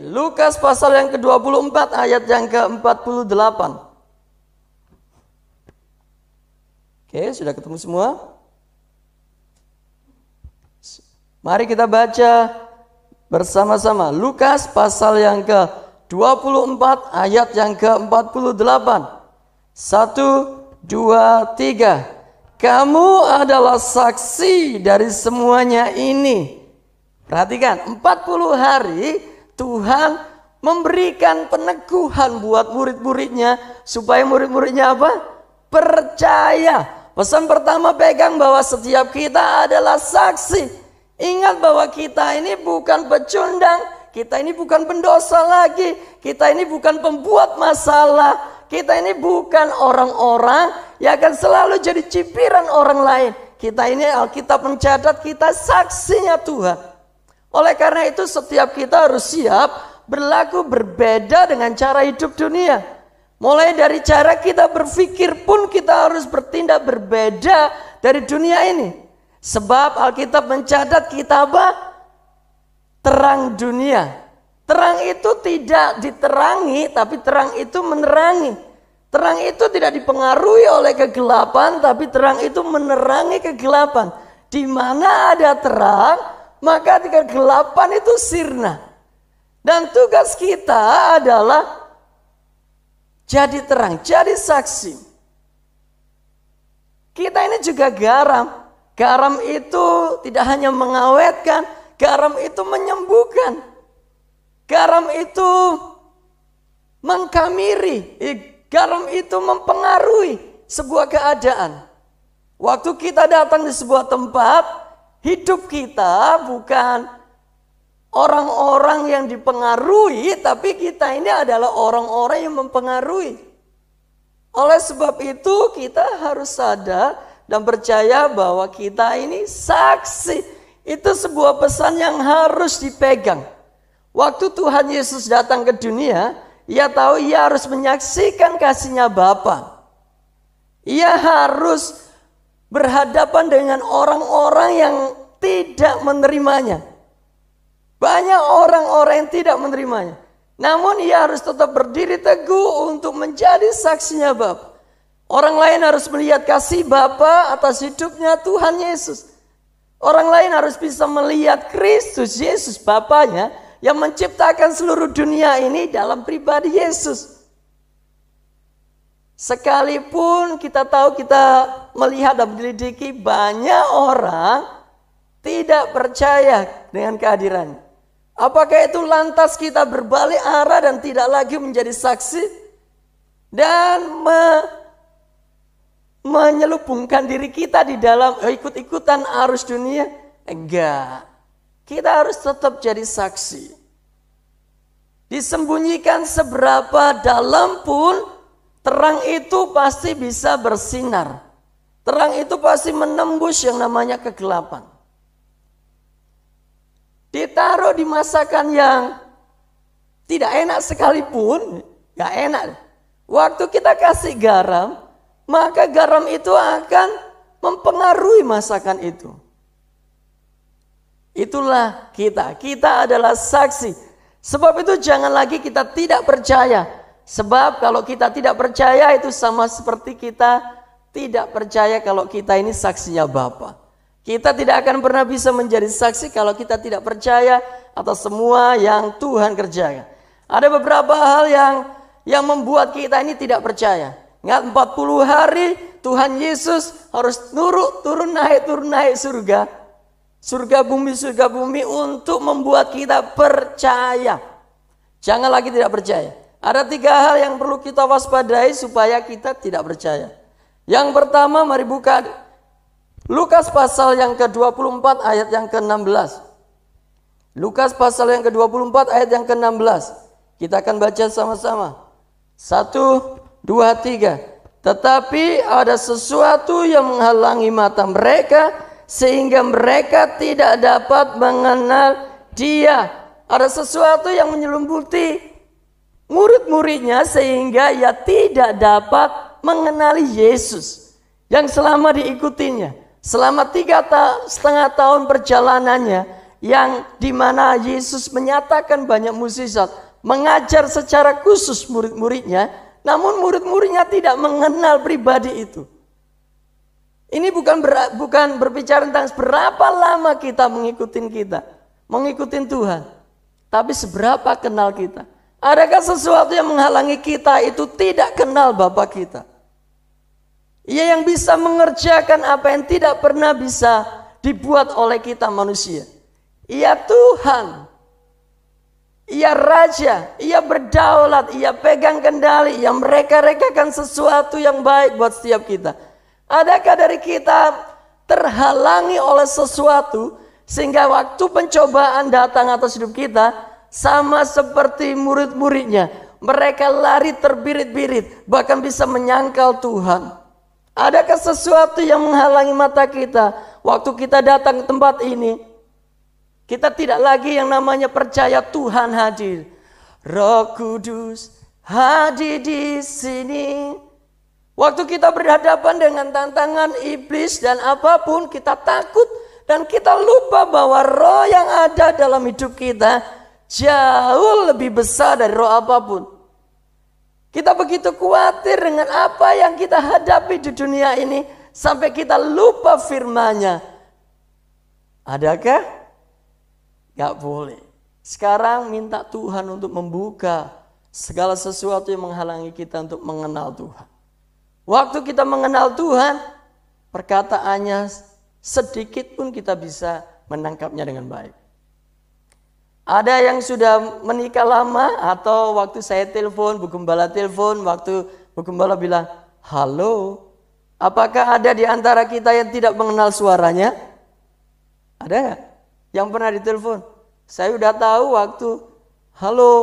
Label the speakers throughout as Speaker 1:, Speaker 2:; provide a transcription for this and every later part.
Speaker 1: Lukas pasal yang ke-24 ayat yang ke-48. Sudah ketemu semua? Mari kita baca bersama-sama. Lukas pasal yang ke-24 ayat yang ke-48. 1, 2, 3. Kamu adalah saksi dari semuanya ini. Perhatikan, 40 hari Tuhan memberikan peneguhan buat murid-muridnya supaya murid-muridnya apa? Percaya. Pesan pertama pegang bahwa setiap kita adalah saksi. Ingat bahwa kita ini bukan pecundang, kita ini bukan pendosa lagi, kita ini bukan pembuat masalah, kita ini bukan orang-orang yang akan selalu jadi cipiran orang lain. Kita ini Alkitab mencatat kita saksinya Tuhan. Oleh karena itu setiap kita harus siap berlaku berbeda dengan cara hidup dunia. Mulai dari cara kita berpikir pun kita harus bertindak berbeda dari dunia ini. Sebab Alkitab mencatat kita apa? Terang dunia. Terang itu tidak diterangi, tapi terang itu menerangi. Terang itu tidak dipengaruhi oleh kegelapan, tapi terang itu menerangi kegelapan. Di mana ada terang, maka kegelapan itu sirna. Dan tugas kita adalah jadi terang, jadi saksi. Kita ini juga garam. Garam itu tidak hanya mengawetkan, garam itu menyembuhkan. Garam itu mengkamiri, garam itu mempengaruhi sebuah keadaan. Waktu kita datang di sebuah tempat, hidup kita bukan orang-orang yang dipengaruhi, tapi kita ini adalah orang-orang yang mempengaruhi. Oleh sebab itu kita harus sadar dan percaya bahwa kita ini saksi. Itu sebuah pesan yang harus dipegang. Waktu Tuhan Yesus datang ke dunia, ia tahu ia harus menyaksikan kasih-Nya Bapa. Ia harus berhadapan dengan orang-orang yang tidak menerimanya. Banyak orang-orang yang tidak menerimanya. Namun ia harus tetap berdiri teguh untuk menjadi saksinya Bapa. Orang lain harus melihat kasih Bapa atas hidupnya Tuhan Yesus. Orang lain harus bisa melihat Kristus Yesus Bapanya yang menciptakan seluruh dunia ini dalam pribadi Yesus. Sekalipun kita tahu kita melihat dan menyelidiki banyak orang tidak percaya dengan kehadirannya. Apakah itu lantas kita berbalik arah dan tidak lagi menjadi saksi dan menyelubungkan diri kita di dalam ikut-ikutan arus dunia? Enggak. Kita harus tetap jadi saksi. Disembunyikan seberapa dalam pun, terang itu pasti bisa bersinar. Terang itu pasti menembus yang namanya kegelapan. Ditaruh di masakan yang tidak enak sekalipun, gak enak. Waktu kita kasih garam, maka garam itu akan mempengaruhi masakan itu. Itulah kita. Kita adalah saksi. Sebab itu jangan lagi kita tidak percaya. Sebab kalau kita tidak percaya itu sama seperti kita tidak percaya kalau kita ini saksinya Bapa. Kita tidak akan pernah bisa menjadi saksi kalau kita tidak percaya atas semua yang Tuhan kerjakan. Ada beberapa hal yang membuat kita ini tidak percaya. Ingat 40 hari Tuhan Yesus harus turun naik surga. Surga bumi untuk membuat kita percaya. Jangan lagi tidak percaya. Ada 3 hal yang perlu kita waspadai supaya kita tidak percaya. Yang pertama, mari buka Lukas pasal yang ke-24 ayat yang ke-16. Lukas pasal yang ke-24 ayat yang ke-16. Kita akan baca sama-sama. 1, 2, 3. Tetapi ada sesuatu yang menghalangi mata mereka sehingga mereka tidak dapat mengenal Dia. Ada sesuatu yang menyelumbuti murid-muridnya sehingga ia tidak dapat mengenali Yesus yang selama diikutinya. Selama 3,5 tahun perjalanannya, yang dimana Yesus menyatakan banyak mukjizat, mengajar secara khusus murid-muridnya, namun murid-muridnya tidak mengenal pribadi itu. Ini bukan berbicara tentang berapa lama kita mengikuti Tuhan, tapi seberapa kenal kita. Adakah sesuatu yang menghalangi kita itu tidak kenal Bapa kita? Ia yang bisa mengerjakan apa yang tidak pernah bisa dibuat oleh kita manusia. Ia Tuhan, Ia Raja, Ia berdaulat, Ia pegang kendali, Ia mereka-rekakan sesuatu yang baik buat setiap kita. Adakah dari kita terhalangi oleh sesuatu sehingga waktu pencobaan datang atas hidup kita sama seperti murid-muridnya, mereka lari terbirit-birit bahkan bisa menyangkal Tuhan? Adakah sesuatu yang menghalangi mata kita waktu kita datang ke tempat ini? Kita tidak lagi yang namanya percaya Tuhan hadir. Roh Kudus hadir di sini. Waktu kita berhadapan dengan tantangan iblis dan apapun, kita takut dan kita lupa bahwa roh yang ada dalam hidup kita jauh lebih besar dari roh apapun. Kita begitu khawatir dengan apa yang kita hadapi di dunia ini sampai kita lupa firman-Nya. Adakah? Gak boleh. Sekarang minta Tuhan untuk membuka segala sesuatu yang menghalangi kita untuk mengenal Tuhan. Waktu kita mengenal Tuhan, perkataannya sedikit pun kita bisa menangkapnya dengan baik. Ada yang sudah menikah lama atau waktu saya telepon, Bu Gembala telepon, waktu Bu Gembala bilang, halo, apakah ada di antara kita yang tidak mengenal suaranya? Ada nggak yang pernah ditelepon? Saya udah tahu waktu, halo.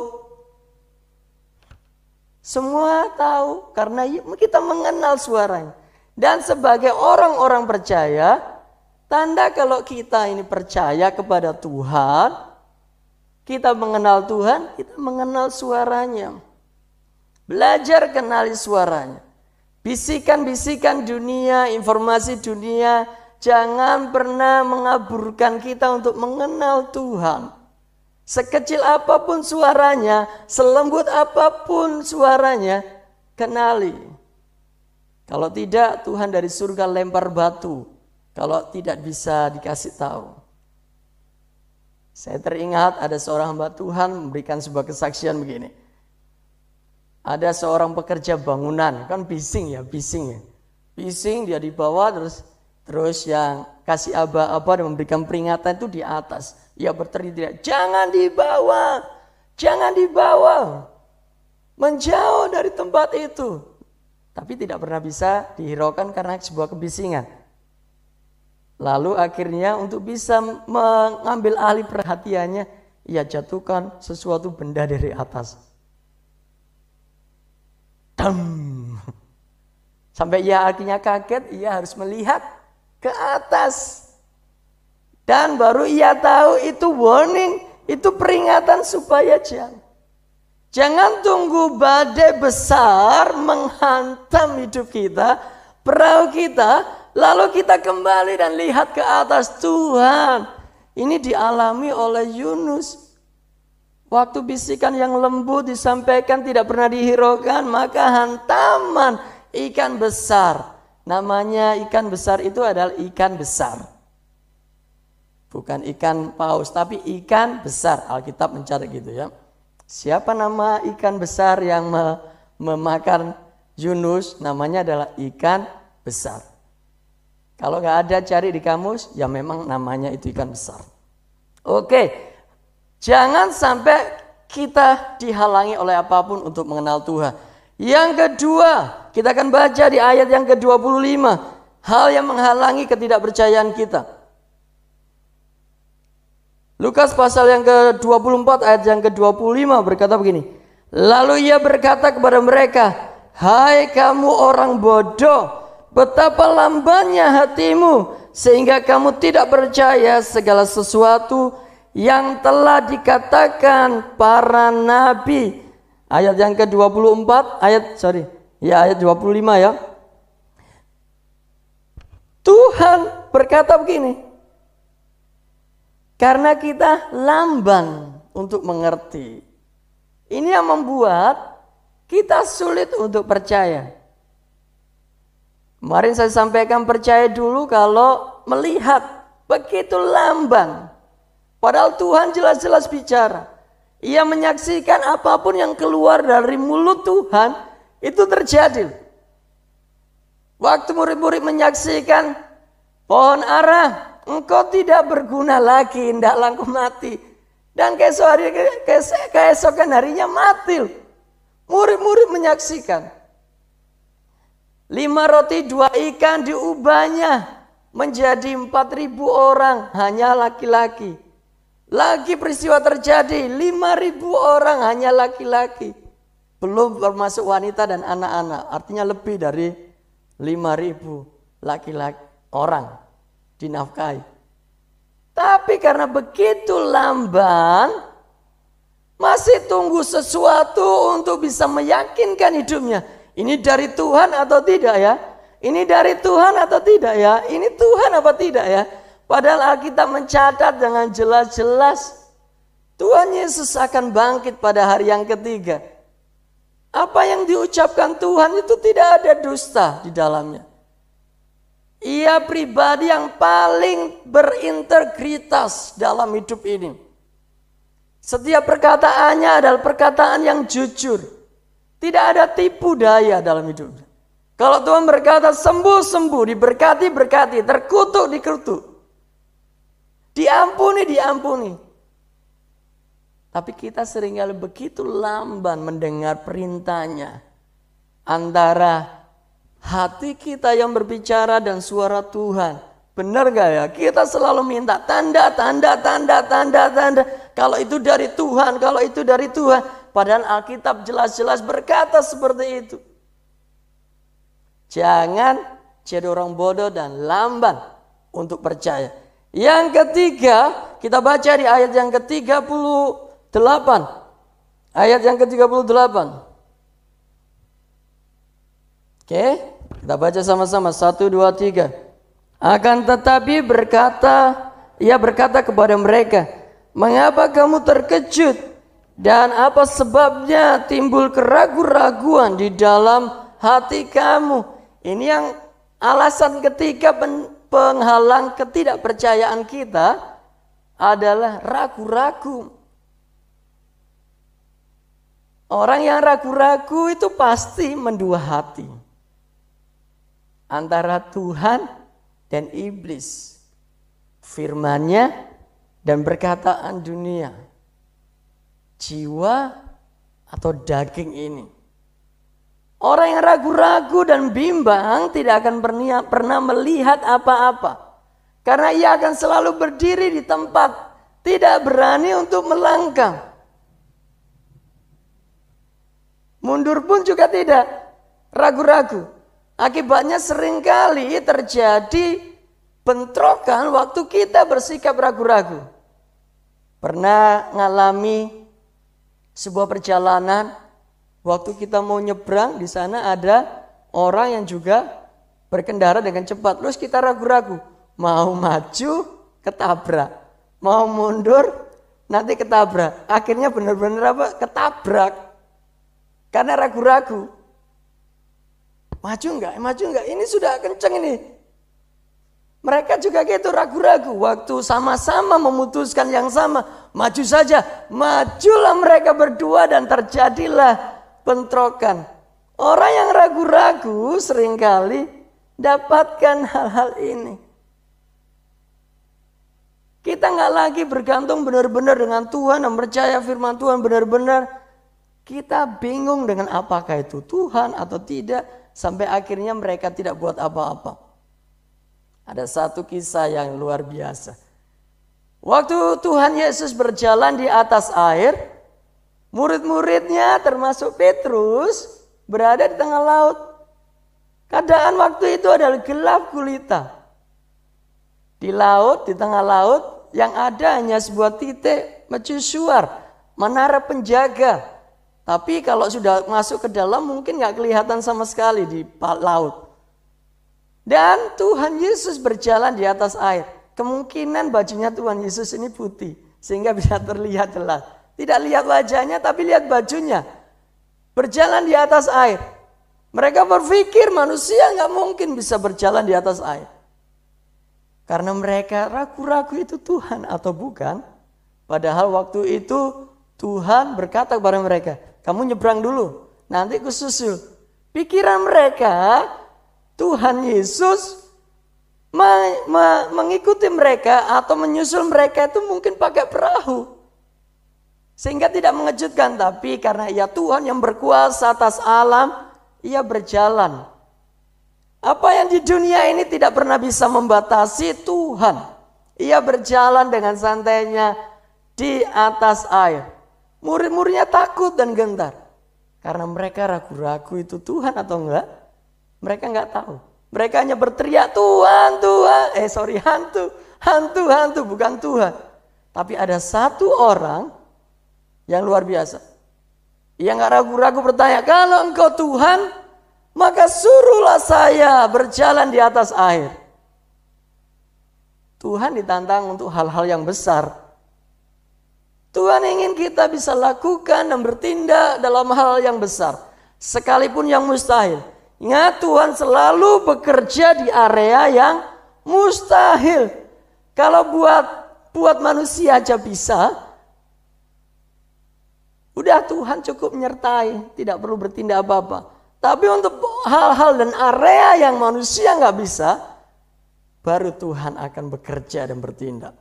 Speaker 1: Semua tahu karena kita mengenal suaranya. Dan sebagai orang-orang percaya, tanda kalau kita ini percaya kepada Tuhan, kita mengenal Tuhan, kita mengenal suaranya. Belajar kenali suaranya. Bisikan-bisikan dunia, informasi dunia, jangan pernah mengaburkan kita untuk mengenal Tuhan. Sekecil apapun suaranya, selembut apapun suaranya, kenali. Kalau tidak, Tuhan dari surga lempar batu. Kalau tidak bisa dikasih tahu. Saya teringat ada seorang hamba Tuhan memberikan sebuah kesaksian begini. Ada seorang pekerja bangunan, kan bising ya. Bising dia dibawa terus yang kasih aba-aba dan memberikan peringatan itu di atas. Ia berteriak, jangan dibawa, menjauh dari tempat itu. Tapi tidak pernah bisa dihiraukan karena sebuah kebisingan. Lalu akhirnya untuk bisa mengambil alih perhatiannya, ia jatuhkan sesuatu benda dari atas. Dam. Sampai ia akhirnya kaget, ia harus melihat ke atas. Dan baru ia tahu itu warning, itu peringatan supaya jangan tunggu badai besar menghantam hidup kita, perahu kita, lalu kita kembali dan lihat ke atas. Tuhan. Ini dialami oleh Yunus. Waktu bisikan yang lembut disampaikan tidak pernah dihiraukan, maka hantaman ikan besar. Namanya ikan besar itu adalah ikan besar. Bukan ikan paus, tapi ikan besar. Alkitab mencatat gitu ya. Siapa nama ikan besar yang memakan Yunus? Namanya adalah ikan besar. Kalau nggak ada cari di kamus, ya memang namanya itu ikan besar. Oke, jangan sampai kita dihalangi oleh apapun untuk mengenal Tuhan. Yang kedua, kita akan baca di ayat yang ke-25. Hal yang menghalangi ketidakpercayaan kita. Lukas pasal yang ke-24 ayat yang ke-25 berkata begini. Lalu ia berkata kepada mereka, hai kamu orang bodoh, betapa lambannya hatimu sehingga kamu tidak percaya segala sesuatu yang telah dikatakan para nabi. Ayat yang ke-24, ayat 25 ya. Tuhan berkata begini. Karena kita lamban untuk mengerti. Ini yang membuat kita sulit untuk percaya. Kemarin saya sampaikan percaya dulu kalau melihat begitu lamban. Padahal Tuhan jelas-jelas bicara. Ia menyaksikan apapun yang keluar dari mulut Tuhan itu terjadi. Waktu murid-murid menyaksikan pohon ara, engkau tidak berguna lagi, hendaklah engkau mati. Dan keesokan harinya mati. Murid-murid menyaksikan. 5 roti 2 ikan diubahnya menjadi 4.000 orang, hanya laki-laki. Lagi peristiwa terjadi, 5.000 orang hanya laki-laki. Belum termasuk wanita dan anak-anak. Artinya lebih dari 5.000 laki-laki orang dinafkahi. Tapi karena begitu lamban, masih tunggu sesuatu untuk bisa meyakinkan hidupnya. Ini dari Tuhan atau tidak ya? Ini dari Tuhan atau tidak ya? Ini Tuhan apa tidak ya? Padahal Alkitab mencatat dengan jelas-jelas Tuhan Yesus akan bangkit pada hari yang ketiga. Apa yang diucapkan Tuhan itu tidak ada dusta di dalamnya. Ia pribadi yang paling berintegritas dalam hidup ini. Setiap perkataannya adalah perkataan yang jujur. Tidak ada tipu daya dalam hidupnya. Kalau Tuhan berkata sembuh-sembuh, diberkati-berkati, terkutuk dikutuk. Diampuni. Tapi kita seringkali begitu lamban mendengar perintahnya. Antara hati kita yang berbicara dan suara Tuhan. Benar gak ya? Kita selalu minta tanda. Kalau itu dari Tuhan, kalau itu dari Tuhan. Padahal Alkitab jelas-jelas berkata seperti itu. Jangan jadi orang bodoh dan lamban untuk percaya. Yang ketiga, kita baca di ayat yang ke-38. Ayat yang ke-38. Oke, kita baca sama-sama. 1, 2, 3. Akan tetapi ia berkata kepada mereka, mengapa kamu terkejut? Dan apa sebabnya timbul keraguan-raguan di dalam hati kamu? Ini yang alasan ketiga penghalang ketidakpercayaan kita adalah ragu-ragu. Orang yang ragu-ragu itu pasti mendua hati antara Tuhan dan iblis, firman-Nya dan perkataan dunia, jiwa atau daging ini. Orang yang ragu-ragu dan bimbang tidak akan pernah melihat apa-apa. Karena ia akan selalu berdiri di tempat, tidak berani untuk melangkah. Mundur pun juga tidak, ragu-ragu. Akibatnya seringkali terjadi bentrokan waktu kita bersikap ragu-ragu. Pernah ngalami sebuah perjalanan, waktu kita mau nyebrang, di sana ada orang yang juga berkendara dengan cepat. Terus kita ragu-ragu, mau maju ketabrak, mau mundur nanti ketabrak. Akhirnya benar-benar ketabrak. Karena ragu-ragu. Maju enggak? Ini sudah kenceng ini. Mereka juga gitu ragu-ragu. Waktu sama-sama memutuskan yang sama, maju saja. Majulah mereka berdua dan terjadilah bentrokan. Orang yang ragu-ragu seringkali dapatkan hal-hal ini. Kita nggak lagi bergantung benar-benar dengan Tuhan dan percaya firman Tuhan benar-benar. Kita bingung dengan apakah itu Tuhan atau tidak. Sampai akhirnya mereka tidak buat apa-apa. Ada satu kisah yang luar biasa. Waktu Tuhan Yesus berjalan di atas air, murid-muridnya termasuk Petrus berada di tengah laut. Keadaan waktu itu adalah gelap gulita. Di laut, di tengah laut, yang ada hanya sebuah titik mercusuar, menara penjaga. Tapi kalau sudah masuk ke dalam mungkin gak kelihatan sama sekali di laut. Dan Tuhan Yesus berjalan di atas air. kemungkinan bajunya Tuhan Yesus ini putih. Sehingga bisa terlihat jelas. Tidak lihat wajahnya tapi lihat bajunya. Berjalan di atas air. Mereka berpikir manusia nggak mungkin bisa berjalan di atas air. Karena mereka ragu-ragu itu Tuhan atau bukan. Padahal waktu itu Tuhan berkata kepada mereka, kamu nyebrang dulu, nanti aku susul. Pikiran mereka, Tuhan Yesus mengikuti mereka atau menyusul mereka itu mungkin pakai perahu. Sehingga tidak mengejutkan, tapi karena ia Tuhan yang berkuasa atas alam, ia berjalan. Apa yang di dunia ini tidak pernah bisa membatasi Tuhan. Ia berjalan dengan santainya di atas air. Murid-muridnya takut dan gentar. Karena mereka ragu-ragu itu Tuhan atau enggak. Mereka enggak tahu. Mereka hanya berteriak Tuhan, Tuhan. Hantu, bukan Tuhan. Tapi ada satu orang yang luar biasa. Ia enggak ragu-ragu bertanya, kalau engkau Tuhan, maka suruhlah saya berjalan di atas air. Tuhan ditantang untuk hal-hal yang besar. Tuhan ingin kita bisa lakukan dan bertindak dalam hal yang besar. Sekalipun yang mustahil. Ingat, Tuhan selalu bekerja di area yang mustahil. Kalau buat manusia aja bisa, udah Tuhan cukup menyertai. Tidak perlu bertindak apa-apa. Tapi untuk hal-hal dan area yang manusia nggak bisa, baru Tuhan akan bekerja dan bertindak.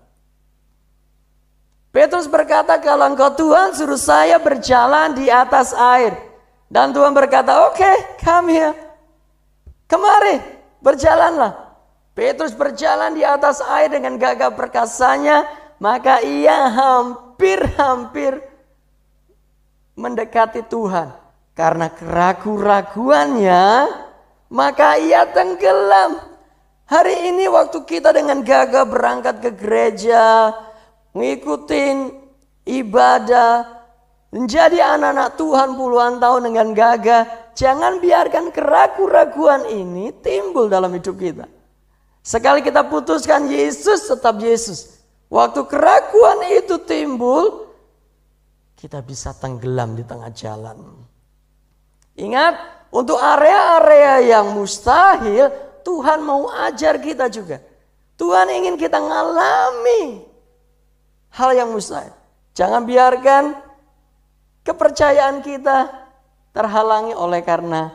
Speaker 1: Petrus berkata, kalau engkau Tuhan suruh saya berjalan di atas air. Dan Tuhan berkata, oke, come here. Kemari, berjalanlah. Petrus berjalan di atas air dengan gagah perkasanya. Maka ia hampir mendekati Tuhan. Karena keraguan-raguannya, maka ia tenggelam. Hari ini waktu kita dengan gagah berangkat ke gereja, ngikutin ibadah, menjadi anak-anak Tuhan puluhan tahun dengan gagah, jangan biarkan keraguan-raguan ini timbul dalam hidup kita. Sekali kita putuskan Yesus, tetap Yesus. Waktu keraguan itu timbul, kita bisa tenggelam di tengah jalan. Ingat, untuk area-area yang mustahil, Tuhan mau ajar kita juga. Tuhan ingin kita ngalami hal yang mustahil. Jangan biarkan kepercayaan kita terhalangi oleh karena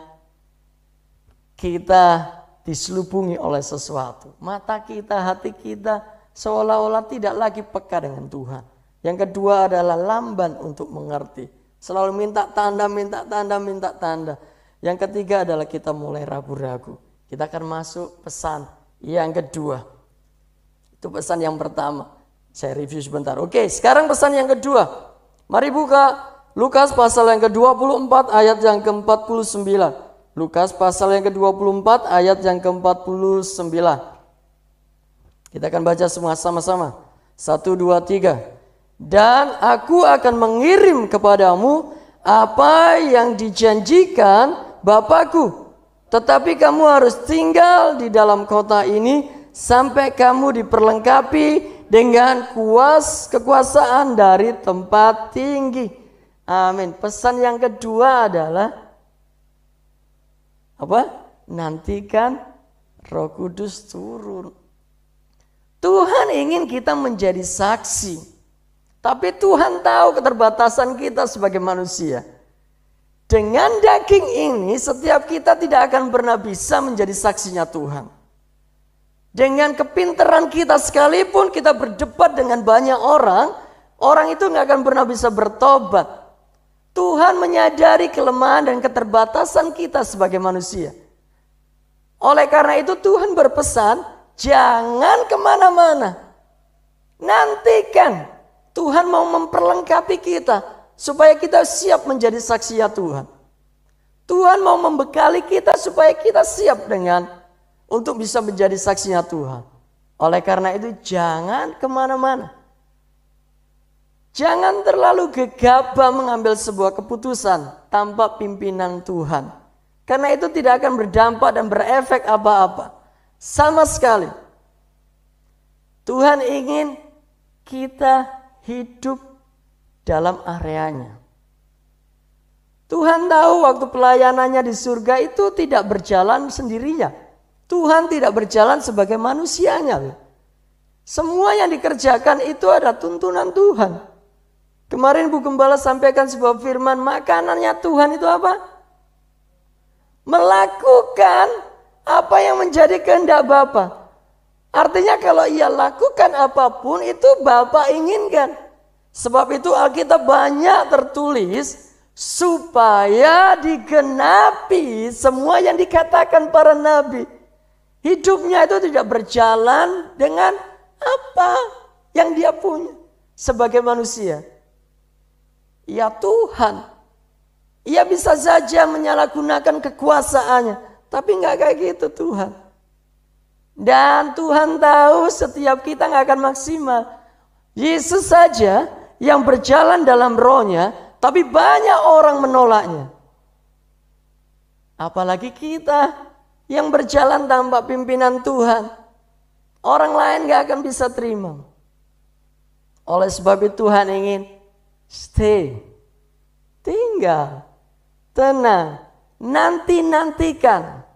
Speaker 1: kita diselubungi oleh sesuatu. Mata kita, hati kita seolah-olah tidak lagi peka dengan Tuhan. Yang kedua adalah lamban untuk mengerti. Selalu minta tanda. Yang ketiga adalah kita mulai ragu-ragu. Kita akan masuk pesan yang kedua. Itu pesan yang pertama. Saya review sebentar. Oke, sekarang pesan yang kedua. Mari buka Lukas pasal yang ke-24 ayat yang ke-49. Lukas pasal yang ke-24 ayat yang ke-49. Kita akan baca semua sama-sama. 1, 2, 3. Dan aku akan mengirim kepadamu apa yang dijanjikan Bapakku. Tetapi kamu harus tinggal di dalam kota ini sampai kamu diperlengkapi dengan kekuasaan dari tempat tinggi. Amin. Pesan yang kedua adalah apa? Nantikan Roh Kudus turun. Tuhan ingin kita menjadi saksi. Tapi Tuhan tahu keterbatasan kita sebagai manusia. Dengan daging ini setiap kita tidak akan pernah bisa menjadi saksinya Tuhan. Dengan kepintaran kita sekalipun kita berdebat dengan banyak orang, orang itu nggak akan pernah bisa bertobat. Tuhan menyadari kelemahan dan keterbatasan kita sebagai manusia. Oleh karena itu Tuhan berpesan, jangan kemana-mana. Nantikan. Tuhan mau memperlengkapi kita supaya kita siap menjadi saksi ya Tuhan. Tuhan mau membekali kita supaya kita siap untuk bisa menjadi saksinya Tuhan. Oleh karena itu jangan kemana-mana. Jangan terlalu gegabah mengambil sebuah keputusan tanpa pimpinan Tuhan. Karena itu tidak akan berdampak dan berefek apa-apa. Sama sekali. Tuhan ingin kita hidup dalam areanya. Tuhan tahu waktu pelayanannya di surga itu tidak berjalan sendirinya. Tuhan tidak berjalan sebagai manusianya. Semua yang dikerjakan itu ada tuntunan Tuhan. Kemarin Bu Gembala sampaikan sebuah firman, makanannya Tuhan itu apa? Melakukan apa yang menjadi kehendak Bapa. Artinya kalau ia lakukan apapun itu Bapa inginkan. Sebab itu Alkitab banyak tertulis supaya digenapi semua yang dikatakan para nabi. Hidupnya itu tidak berjalan dengan apa yang dia punya sebagai manusia. Ya Tuhan, ia bisa saja menyalahgunakan kekuasaannya, tapi nggak kayak gitu Tuhan. Dan Tuhan tahu setiap kita nggak akan maksimal. Yesus saja yang berjalan dalam rohnya, tapi banyak orang menolaknya. Apalagi kita yang berjalan tanpa pimpinan Tuhan. Orang lain gak akan bisa terima. Oleh sebab itu Tuhan ingin stay, tinggal, tenang, nantikan.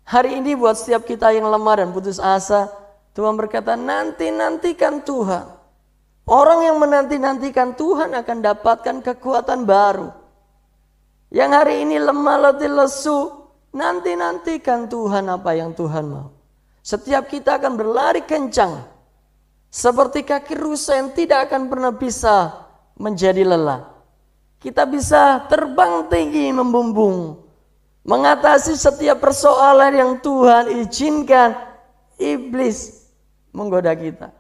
Speaker 1: Hari ini buat setiap kita yang lemah dan putus asa, Tuhan berkata nantikan Tuhan. Orang yang menanti-nantikan Tuhan akan dapatkan kekuatan baru. Yang hari ini lemah letih lesu, nantikan Tuhan apa yang Tuhan mau. Setiap kita akan berlari kencang. Seperti kaki rusa yang tidak akan pernah bisa menjadi lelah. Kita bisa terbang tinggi membumbung. Mengatasi setiap persoalan yang Tuhan izinkan iblis menggoda kita.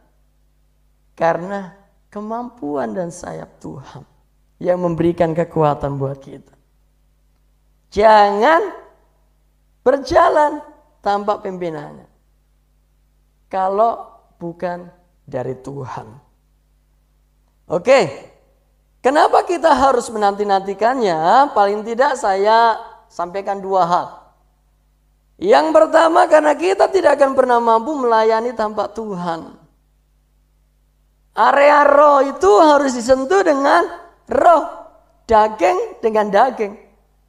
Speaker 1: Karena kemampuan dan sayap Tuhan yang memberikan kekuatan buat kita. Jangan berjalan tanpa pimpinannya. Kalau bukan dari Tuhan. Oke. Kenapa kita harus menanti-nantikannya? Paling tidak saya sampaikan dua hal. Yang pertama karena kita tidak akan pernah mampu melayani tanpa Tuhan. Area roh itu harus disentuh dengan roh. Daging dengan daging.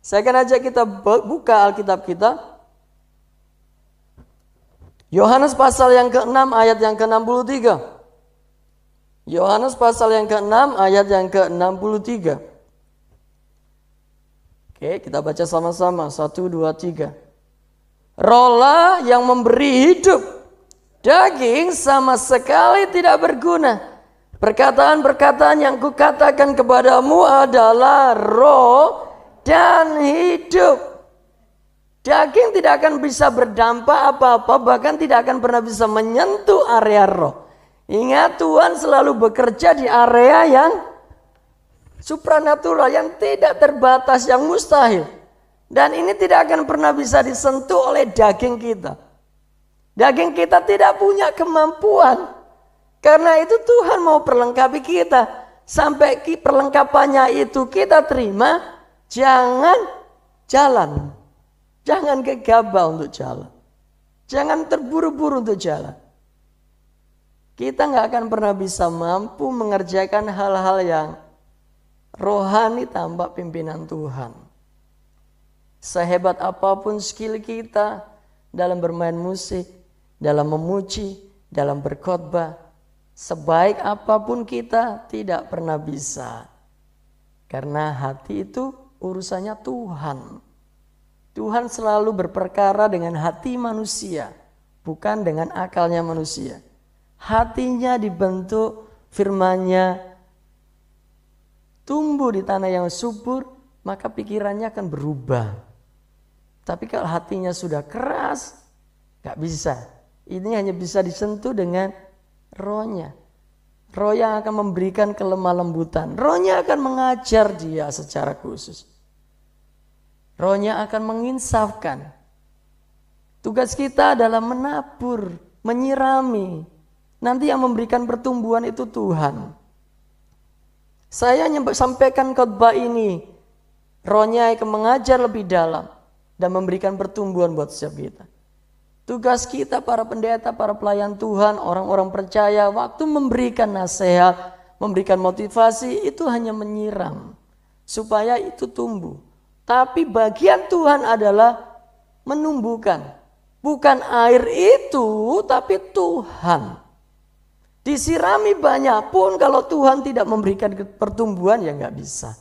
Speaker 1: Saya akan ajak kita buka Alkitab kita. Yohanes pasal yang ke-6 ayat yang ke-63. Yohanes pasal yang ke-6 ayat yang ke-63. Oke, kita baca sama-sama. 1, 2, 3. Rohlah yang memberi hidup. Daging sama sekali tidak berguna. Perkataan-perkataan yang kukatakan kepadamu adalah roh dan hidup. Daging tidak akan bisa berdampak apa-apa, bahkan tidak akan pernah bisa menyentuh area roh. Ingat, Tuhan selalu bekerja di area yang supranatural, yang tidak terbatas, yang mustahil. Dan ini tidak akan pernah bisa disentuh oleh daging kita. Daging kita tidak punya kemampuan. Karena itu Tuhan mau perlengkapi kita. Sampai perlengkapannya itu kita terima, jangan jalan. Jangan gegabah untuk jalan. Jangan terburu-buru untuk jalan. Kita gak akan pernah bisa mampu mengerjakan hal-hal yang rohani tanpa pimpinan Tuhan. Sehebat apapun skill kita dalam bermain musik, dalam memuji, dalam berkhotbah, sebaik apapun kita tidak pernah bisa. Karena hati itu urusannya Tuhan. Tuhan selalu berperkara dengan hati manusia, bukan dengan akalnya manusia. Hatinya dibentuk, firman-Nya tumbuh di tanah yang subur, maka pikirannya akan berubah. Tapi kalau hatinya sudah keras, gak bisa. Ini hanya bisa disentuh dengan rohnya. Roh yang akan memberikan kelemah lembutan. Rohnya akan mengajar dia secara khusus. Rohnya akan menginsafkan. Tugas kita adalah menabur, menyirami. Nanti yang memberikan pertumbuhan itu Tuhan. Saya sampaikan khotbah ini. Rohnya akan mengajar lebih dalam dan memberikan pertumbuhan buat setiap kita. Tugas kita para pendeta, para pelayan Tuhan, orang-orang percaya, waktu memberikan nasihat, memberikan motivasi, itu hanya menyiram supaya itu tumbuh. Tapi bagian Tuhan adalah menumbuhkan. Bukan air itu, tapi Tuhan. Disirami banyak pun kalau Tuhan tidak memberikan pertumbuhan ya nggak bisa.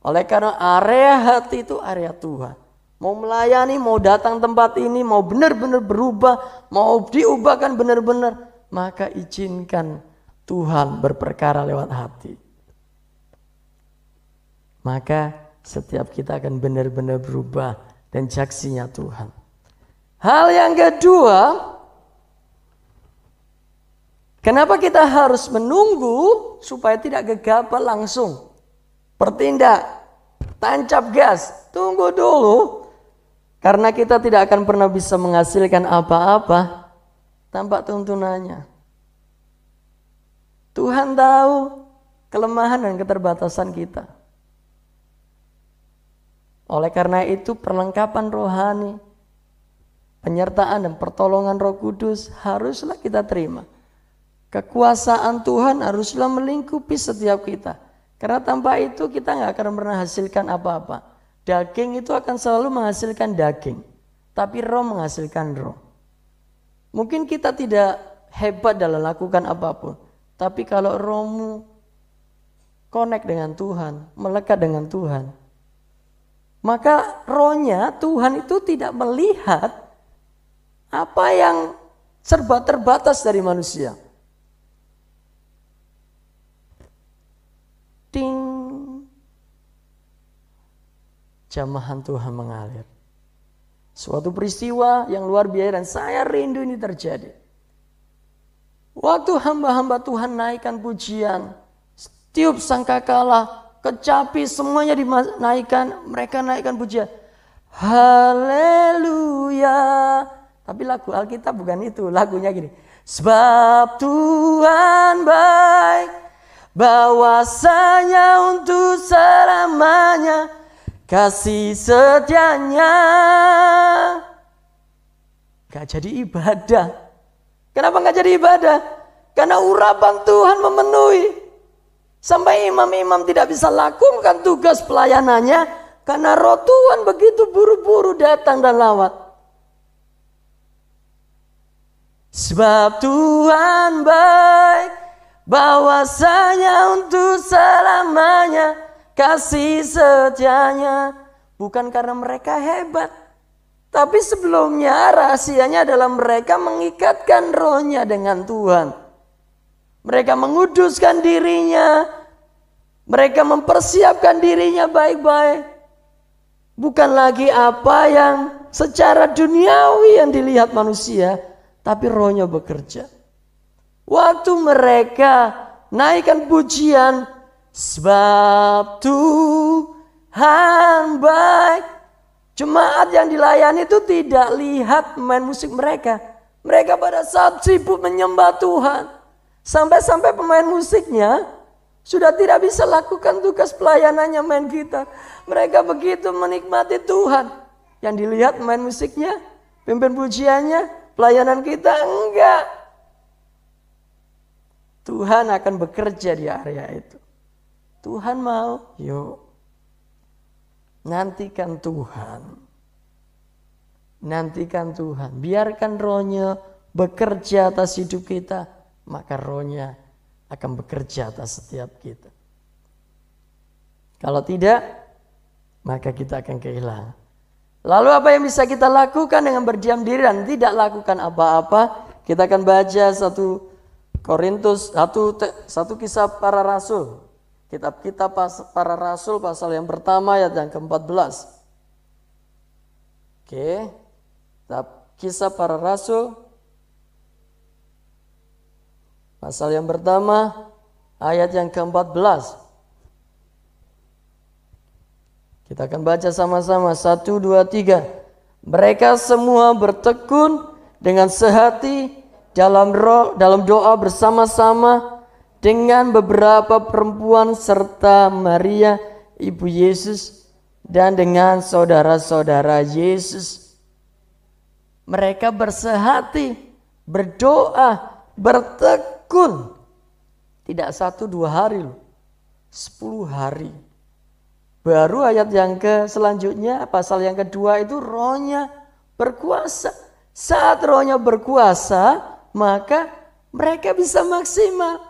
Speaker 1: Oleh karena area hati itu area Tuhan. Mau melayani, mau datang tempat ini, mau benar-benar berubah, mau diubahkan benar-benar, maka izinkan Tuhan berperkara lewat hati. Maka setiap kita akan benar-benar berubah dan saksinya Tuhan. Hal yang kedua, kenapa kita harus menunggu supaya tidak gegabah langsung bertindak, tancap gas, tunggu dulu. Karena kita tidak akan pernah bisa menghasilkan apa-apa tanpa tuntunannya. Tuhan tahu kelemahan dan keterbatasan kita. Oleh karena itu perlengkapan rohani, penyertaan dan pertolongan Roh Kudus haruslah kita terima. Kekuasaan Tuhan haruslah melingkupi setiap kita. Karena tanpa itu kita nggak akan pernah hasilkan apa-apa. Daging itu akan selalu menghasilkan daging, tapi roh menghasilkan roh. Mungkin kita tidak hebat dalam lakukan apapun, tapi kalau rohmu connect dengan Tuhan, melekat dengan Tuhan, maka rohnya Tuhan itu tidak melihat apa yang serba terbatas dari manusia. Ding. Jamahan Tuhan mengalir. Suatu peristiwa yang luar biasa dan saya rindu ini terjadi. Waktu hamba-hamba Tuhan naikkan pujian, tiup sangkakala, kecapi semuanya dinaikkan, mereka naikkan pujian. Haleluya. Tapi lagu Alkitab bukan itu, lagunya gini. Sebab Tuhan baik, bahwasanya untuk selamanya kasih setianya. Gak jadi ibadah. Kenapa gak jadi ibadah? Karena urapan Tuhan memenuhi. Sampai imam-imam tidak bisa lakukan tugas pelayanannya. Karena roh Tuhan begitu buru-buru datang dan lawat. Sebab Tuhan baik, bahwasanya untuk selamanya kasih setianya. Bukan karena mereka hebat, tapi sebelumnya rahasianya adalah mereka mengikatkan rohnya dengan Tuhan. Mereka menguduskan dirinya, mereka mempersiapkan dirinya baik-baik. Bukan lagi apa yang secara duniawi yang dilihat manusia, tapi rohnya bekerja. Waktu mereka naikkan pujian, sebab Tuhan baik. Jemaat yang dilayani itu tidak lihat main musik mereka. Mereka pada saat sibuk menyembah Tuhan. Sampai-sampai pemain musiknya sudah tidak bisa lakukan tugas pelayanannya main gitar. Mereka begitu menikmati Tuhan. Yang dilihat main musiknya, pimpin pujiannya, pelayanan kita enggak. Tuhan akan bekerja di area itu. Tuhan mau, yuk. Nantikan Tuhan. Nantikan Tuhan. Biarkan rohnya bekerja atas hidup kita. Maka rohnya akan bekerja atas setiap kita. Kalau tidak, maka kita akan kehilangan. Lalu apa yang bisa kita lakukan dengan berdiam diri dan tidak lakukan apa-apa? Kita akan baca 1 Korintus 1 Kisah Para Rasul. Kitab-kitab para rasul pasal yang pertama ayat yang ke-14. Oke. Kisah para rasul pasal yang pertama ayat yang ke-14. Kita akan baca sama-sama 1, 2, 3. Mereka semua bertekun dengan sehati dalam doa bersama-sama dengan beberapa perempuan serta Maria ibu Yesus dan dengan saudara-saudara Yesus. Mereka bersehati, berdoa, bertekun. Tidak 1-2 hari loh. 10 hari. Baru ayat yang selanjutnya, pasal yang kedua itu rohnya berkuasa. Saat rohnya berkuasa, maka mereka bisa maksimal.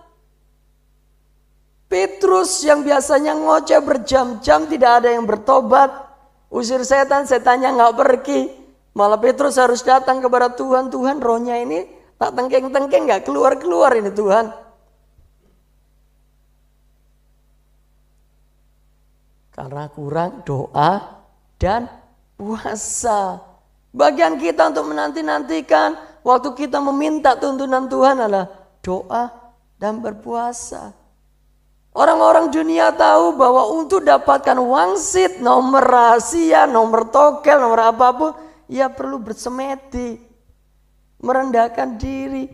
Speaker 1: Petrus yang biasanya ngoceh berjam-jam tidak ada yang bertobat. Usir setan, setannya nggak pergi. Malah Petrus harus datang kepada Tuhan. Tuhan, rohnya ini tak tengkeng-tengkeng, nggak keluar-keluar ini Tuhan. Karena kurang doa dan puasa. Bagian kita untuk menanti-nantikan waktu kita meminta tuntunan Tuhan adalah doa dan berpuasa. Orang-orang dunia tahu bahwa untuk dapatkan wangsit, nomor rahasia, nomor tokel, nomor apapun, ia perlu bersemedi, merendahkan diri,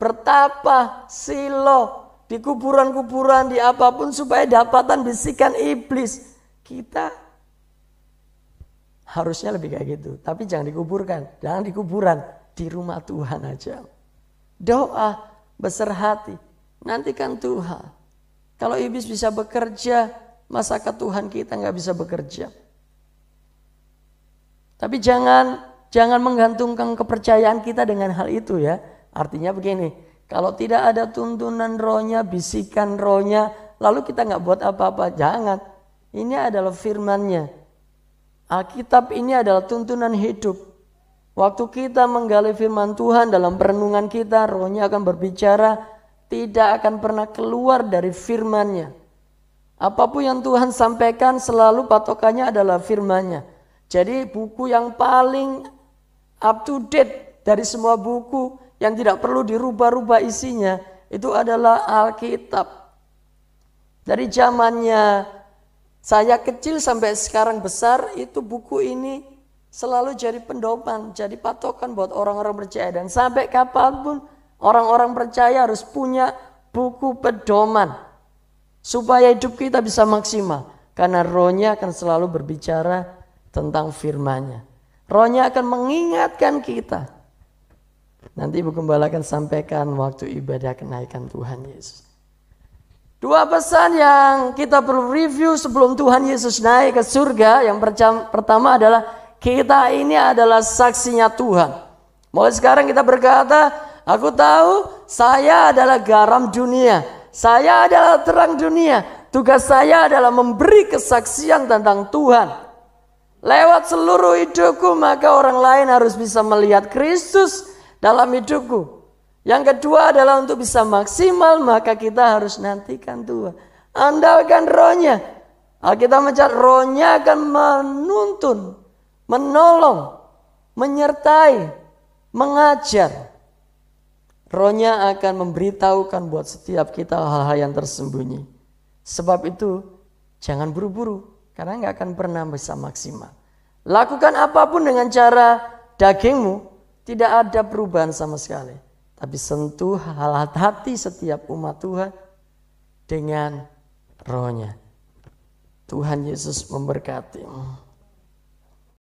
Speaker 1: bertapa, silo, di kuburan-kuburan, di apapun supaya dapatan bisikan iblis. Kita harusnya lebih kayak gitu. Tapi jangan dikuburkan. Jangan di kuburan. Di rumah Tuhan aja. Doa, besar hati. Nantikan Tuhan. Kalau iblis bisa bekerja, masakah Tuhan kita nggak bisa bekerja? Tapi jangan menggantungkan kepercayaan kita dengan hal itu ya. Artinya begini. Kalau tidak ada tuntunan rohnya, bisikan rohnya, lalu kita nggak buat apa-apa. Jangan. Ini adalah firman-Nya. Alkitab ini adalah tuntunan hidup. Waktu kita menggali firman Tuhan dalam perenungan kita, rohnya akan berbicara, tidak akan pernah keluar dari firman-Nya. Apapun yang Tuhan sampaikan selalu patokannya adalah firman-Nya. Jadi buku yang paling up to date dari semua buku yang tidak perlu dirubah-rubah isinya, itu adalah Alkitab. Dari zamannya saya kecil sampai sekarang besar, itu buku ini selalu jadi pendoman, jadi patokan buat orang-orang percaya. Dan sampai kapanpun orang-orang percaya harus punya buku pedoman. Supaya hidup kita bisa maksimal. Karena rohnya akan selalu berbicara tentang firman-Nya. Rohnya akan mengingatkan kita. Nanti Ibu Gembala akan sampaikan waktu ibadah kenaikan Tuhan Yesus. 2 pesan yang kita perlu review sebelum Tuhan Yesus naik ke surga. Yang pertama adalah kita ini adalah saksinya Tuhan. Mulai sekarang kita berkata, aku tahu saya adalah garam dunia. Saya adalah terang dunia. Tugas saya adalah memberi kesaksian tentang Tuhan. Lewat seluruh hidupku maka orang lain harus bisa melihat Kristus dalam hidupku. Yang kedua adalah untuk bisa maksimal maka kita harus nantikan Tuhan. Andalkan rohnya. Alkitab mencatat rohnya akan menuntun, menolong, menyertai, mengajar. Rohnya akan memberitahukan buat setiap kita hal-hal yang tersembunyi. Sebab itu jangan buru-buru karena nggak akan pernah bisa maksimal. Lakukan apapun dengan cara dagingmu, tidak ada perubahan sama sekali. Tapi sentuh hati setiap umat Tuhan dengan rohnya. Tuhan Yesus memberkati.